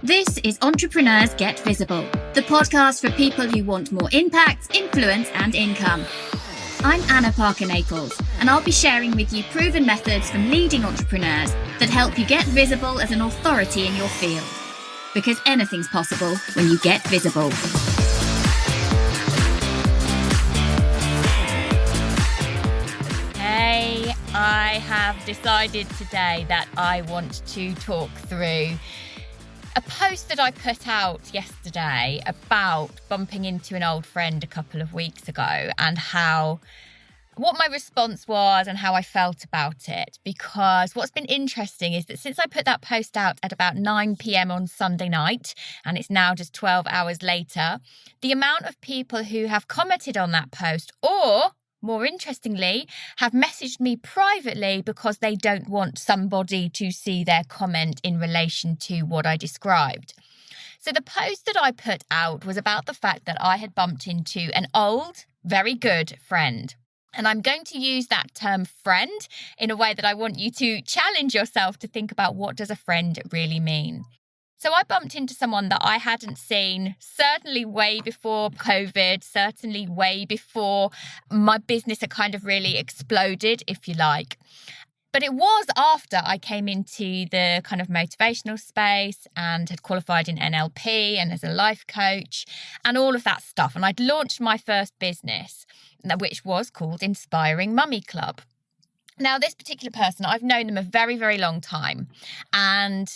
This is Entrepreneurs Get Visible, the podcast for people who want more impact, influence, and income. I'm Anna Parker-Naples, and I'll be sharing with you proven methods from leading entrepreneurs that help you get visible as an authority in your field. Because anything's possible when you get visible. Hey, I have decided today that I want to talk through a post that I put out yesterday about bumping into an old friend a couple of weeks ago and what my response was and how I felt about it. Because what's been interesting is that since I put that post out at about 9 p.m. on Sunday night, and it's now just 12 hours later, the amount of people who have commented on that post, or more interestingly, have messaged me privately because they don't want somebody to see their comment in relation to what I described. So the post that I put out was about the fact that I had bumped into an old, very good friend. And I'm going to use that term friend in a way that I want you to challenge yourself to think about, what does a friend really mean? So I bumped into someone that I hadn't seen certainly way before COVID, certainly way before my business had kind of really exploded, if you like. But it was after I came into the kind of motivational space and had qualified in NLP and as a life coach and all of that stuff. And I'd launched my first business, which was called Inspiring Mummy Club. Now, this particular person, I've known them a very, very long time, and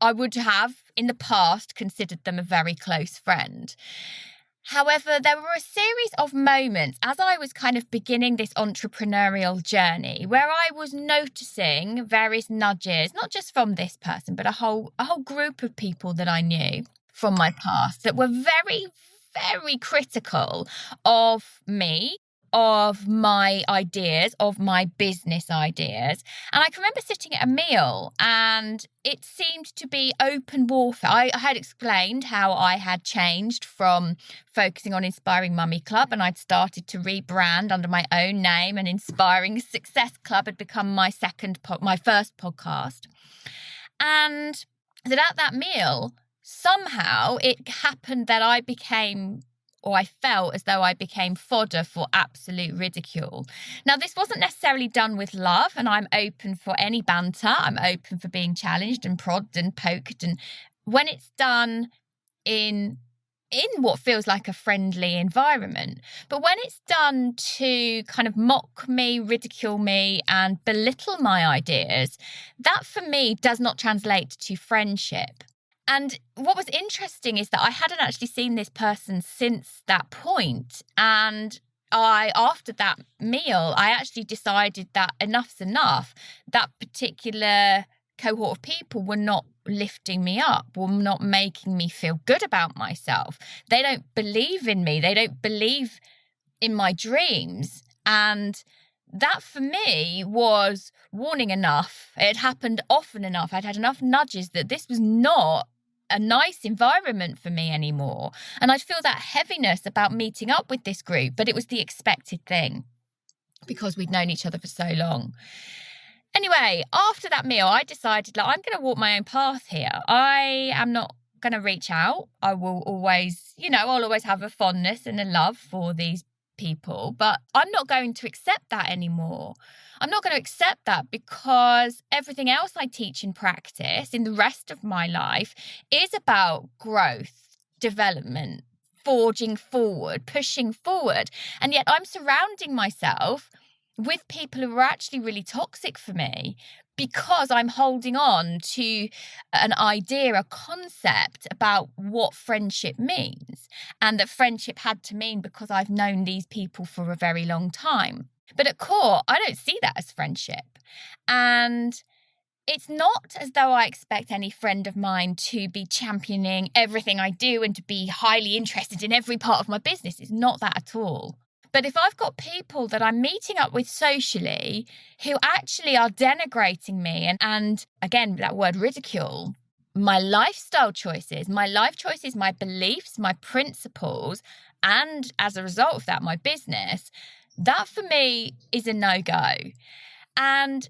I would have, in the past, considered them a very close friend. However, there were a series of moments as I was kind of beginning this entrepreneurial journey where I was noticing various nudges, not just from this person, but a whole group of people that I knew from my past that were very, very critical of me, of my ideas, of my business ideas. And I can remember sitting at a meal and it seemed to be open warfare. I had explained how I had changed from focusing on Inspiring Mummy Club, and I'd started to rebrand under my own name, and Inspiring Success Club had become my first podcast. And that at that meal, somehow it happened that I felt as though I became fodder for absolute ridicule. Now, this wasn't necessarily done with love, and I'm open for any banter. I'm open for being challenged and prodded and poked. And when it's done in what feels like a friendly environment, but when it's done to kind of mock me, ridicule me, and belittle my ideas, that for me does not translate to friendship. And what was interesting is that I hadn't actually seen this person since that point. And after that meal, I actually decided that enough's enough. That particular cohort of people were not lifting me up, were not making me feel good about myself. They don't believe in me. They don't believe in my dreams. And that for me was warning enough. It had happened often enough. I'd had enough nudges that this was not a nice environment for me anymore. And I'd feel that heaviness about meeting up with this group, but it was the expected thing because we'd known each other for so long. Anyway, after that meal, I decided, I'm going to walk my own path here. I am not going to reach out. I will always, I'll always have a fondness and a love for these people, but I'm not going to accept that anymore. I'm not going to accept that because everything else I teach in practice in the rest of my life is about growth, development, forging forward, pushing forward. And yet I'm surrounding myself with people who are actually really toxic for me because I'm holding on to an idea, a concept about what friendship means, and that friendship had to mean because I've known these people for a very long time. But at core, I don't see that as friendship. And it's not as though I expect any friend of mine to be championing everything I do and to be highly interested in every part of my business. It's not that at all. But if I've got people that I'm meeting up with socially who actually are denigrating me and again, that word ridicule, my lifestyle choices, my beliefs, my principles, and as a result of that, my business, that for me is a no-go. And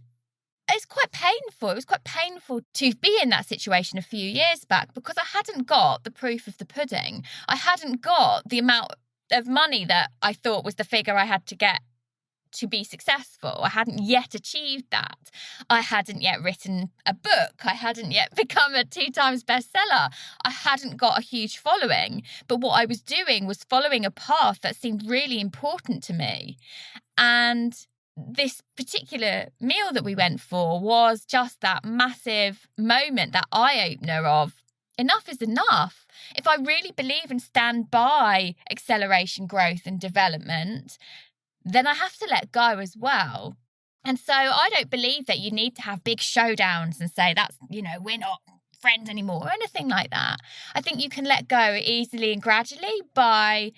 it's quite painful. It was quite painful to be in that situation a few years back because I hadn't got the proof of the pudding. I hadn't got the amount of money that I thought was the figure I had to get to be successful. I hadn't yet achieved that. I hadn't yet written a book. I hadn't yet become a 2 times bestseller. I hadn't got a huge following. But what I was doing was following a path that seemed really important to me. And this particular meal that we went for was just that massive moment, that eye-opener of enough is enough. If I really believe and stand by acceleration, growth and development, then I have to let go as well. And so I don't believe that you need to have big showdowns and say that's, we're not friends anymore or anything like that. I think you can let go easily and gradually by,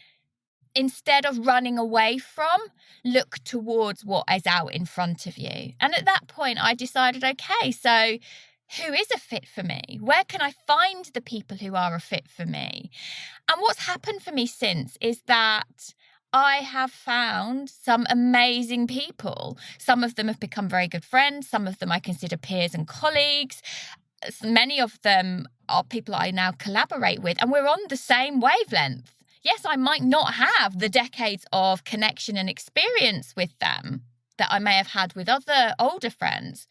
instead of running away from, look towards what is out in front of you. And at that point, I decided, okay, so who is a fit for me? Where can I find the people who are a fit for me? And what's happened for me since is that I have found some amazing people. Some of them have become very good friends. Some of them I consider peers and colleagues. Many of them are people I now collaborate with, and we're on the same wavelength. Yes, I might not have the decades of connection and experience with them that I may have had with other older friends,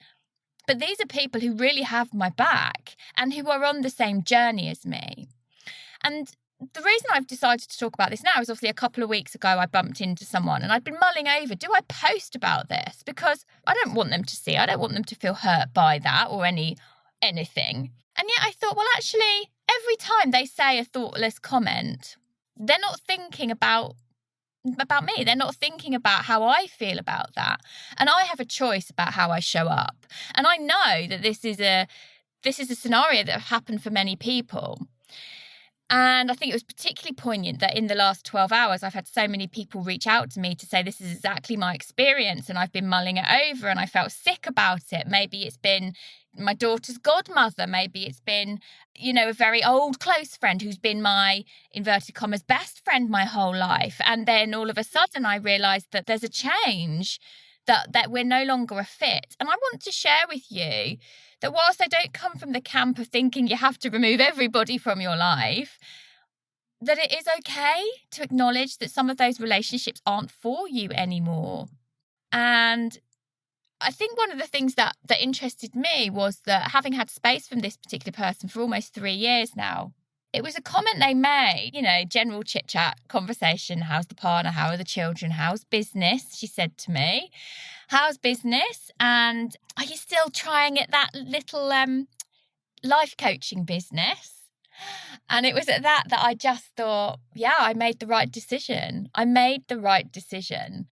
but these are people who really have my back and who are on the same journey as me. And the reason I've decided to talk about this now is obviously a couple of weeks ago I bumped into someone and I'd been mulling over, do I post about this? Because I don't want them to see, I don't want them to feel hurt by that or anything. And yet I thought, well, actually, every time they say a thoughtless comment, they're not thinking about me. They're not thinking about how I feel about that. And I have a choice about how I show up. And I know that this is a scenario that happened for many people. And I think it was particularly poignant that in the last 12 hours, I've had so many people reach out to me to say this is exactly my experience and I've been mulling it over and I felt sick about it. Maybe it's been my daughter's godmother. Maybe it's been, a very old close friend who's been my, inverted commas, best friend my whole life. And then all of a sudden I realised that there's a change, that we're no longer a fit. And I want to share with you that whilst I don't come from the camp of thinking you have to remove everybody from your life, that it is okay to acknowledge that some of those relationships aren't for you anymore. And I think one of the things that interested me was that having had space from this particular person for almost 3 years now, it was a comment they made, general chit-chat conversation. How's the partner? How are the children? How's business? She said to me, how's business? And are you still trying at that little life coaching business? And it was at that I just thought, yeah, I made the right decision. I made the right decision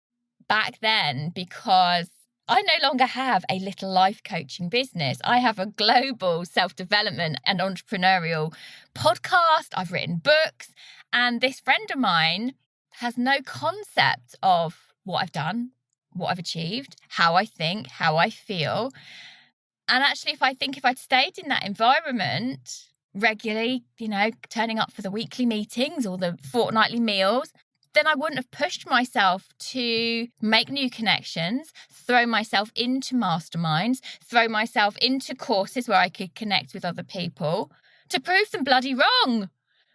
back then because I no longer have a little life coaching business. I have a global self-development and entrepreneurial podcast. I've written books. And this friend of mine has no concept of what I've done, what I've achieved, how I think, how I feel. And actually, if I'd stayed in that environment regularly, turning up for the weekly meetings or the fortnightly meals, then I wouldn't have pushed myself to make new connections, throw myself into masterminds, throw myself into courses where I could connect with other people to prove them bloody wrong.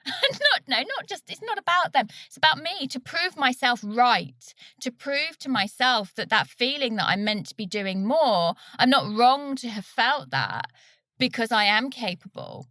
It's not about them. It's about me, to prove myself right, to prove to myself that feeling that I'm meant to be doing more, I'm not wrong to have felt that because I am capable.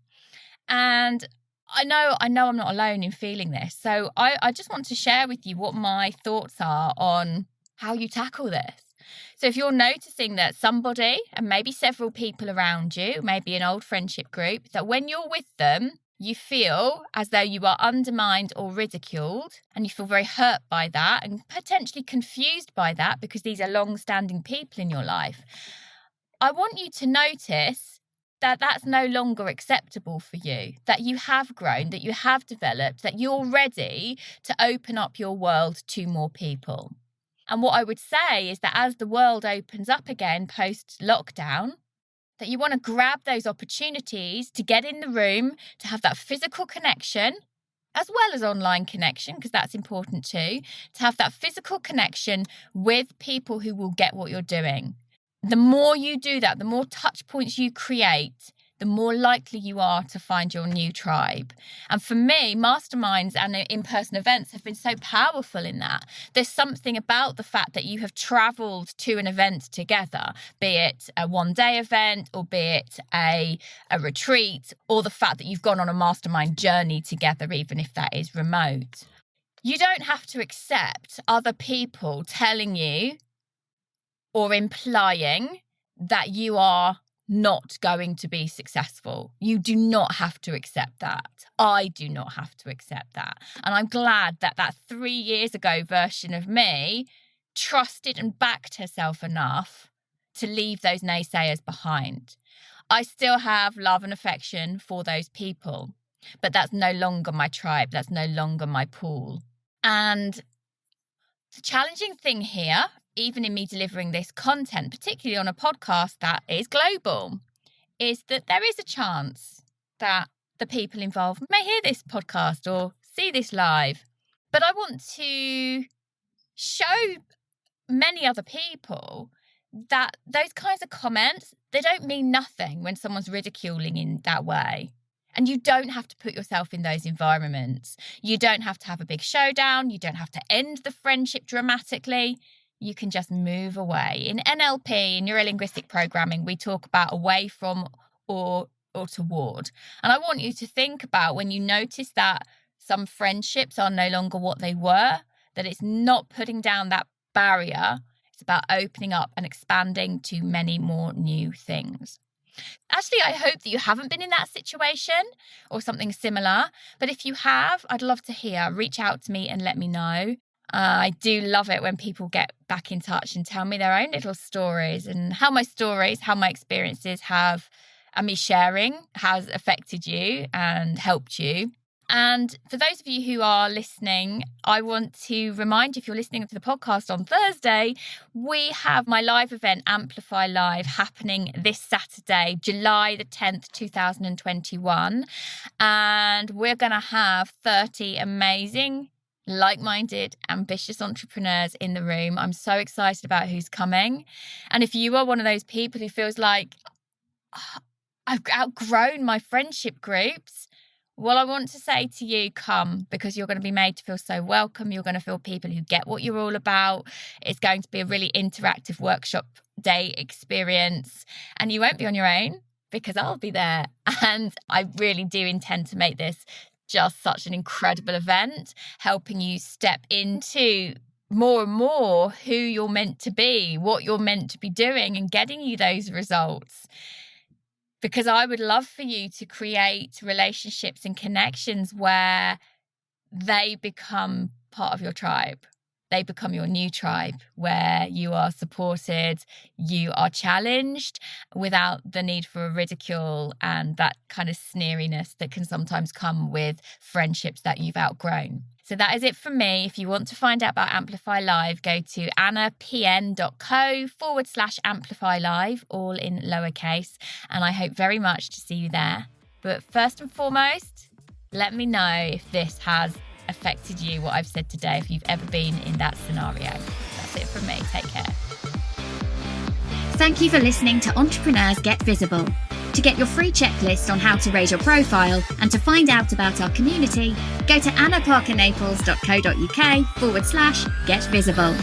And I know I'm not alone in feeling this. So I just want to share with you what my thoughts are on how you tackle this. So if you're noticing that somebody, and maybe several people around you, maybe an old friendship group, that when you're with them, you feel as though you are undermined or ridiculed, and you feel very hurt by that and potentially confused by that because these are long-standing people in your life, I want you to notice that that's no longer acceptable for you, that you have grown, that you have developed, that you're ready to open up your world to more people. And what I would say is that as the world opens up again post-lockdown, that you want to grab those opportunities to get in the room, to have that physical connection, as well as online connection, because that's important too, to have that physical connection with people who will get what you're doing. the more you do that, the more touch points you create, the more likely you are to find your new tribe. And for me, masterminds and in-person events have been so powerful in that. There's something about the fact that you have traveled to an event together, be it a one-day event or be it a retreat, or the fact that you've gone on a mastermind journey together, even if that is remote. You don't have to accept other people telling you or implying that you are not going to be successful. You do not have to accept that. I do not have to accept that. And I'm glad that 3 years ago version of me trusted and backed herself enough to leave those naysayers behind. I still have love and affection for those people, but that's no longer my tribe. That's no longer my pool. And the challenging thing here, even in me delivering this content, particularly on a podcast that is global, is that there is a chance that the people involved may hear this podcast or see this live. But I want to show many other people that those kinds of comments, they don't mean nothing when someone's ridiculing in that way. And you don't have to put yourself in those environments. You don't have to have a big showdown. You don't have to end the friendship dramatically. You can just move away. In NLP, neuro-linguistic programming, we talk about away from or toward. And I want you to think about when you notice that some friendships are no longer what they were, that it's not putting down that barrier. It's about opening up and expanding to many more new things. Actually, I hope that you haven't been in that situation or something similar. But if you have, I'd love to hear. Reach out to me and let me know. I do love it when people get back in touch and tell me their own little stories and how my experiences have, and me sharing, has affected you and helped you. And for those of you who are listening, I want to remind you, if you're listening to the podcast on Thursday, we have my live event, Amplify Live, happening this Saturday, July the 10th, 2021. And we're going to have 30 amazing, like-minded, ambitious entrepreneurs in the room. I'm so excited about who's coming. And if you are one of those people who feels like, I've outgrown my friendship groups, well, I want to say to you, come, because you're going to be made to feel so welcome. You're going to feel people who get what you're all about. It's going to be a really interactive workshop day experience. And you won't be on your own because I'll be there. And I really do intend to make this just such an incredible event, helping you step into more and more who you're meant to be, what you're meant to be doing, and getting you those results. Because I would love for you to create relationships and connections where they become part of your tribe. They become your new tribe, where you are supported, you are challenged without the need for a ridicule and that kind of sneeriness that can sometimes come with friendships that you've outgrown. So that is it from me. If you want to find out about Amplify Live, go to annapn.co/Amplify Live, all in lowercase. And I hope very much to see you there. But first and foremost, let me know if this has affected you, what I've said today, if you've ever been in that scenario. That's it from me. Take care. Thank you for listening to Entrepreneurs Get Visible. To get your free checklist on how to raise your profile and to find out about our community, go to annaparkernaples.co.uk/get visible.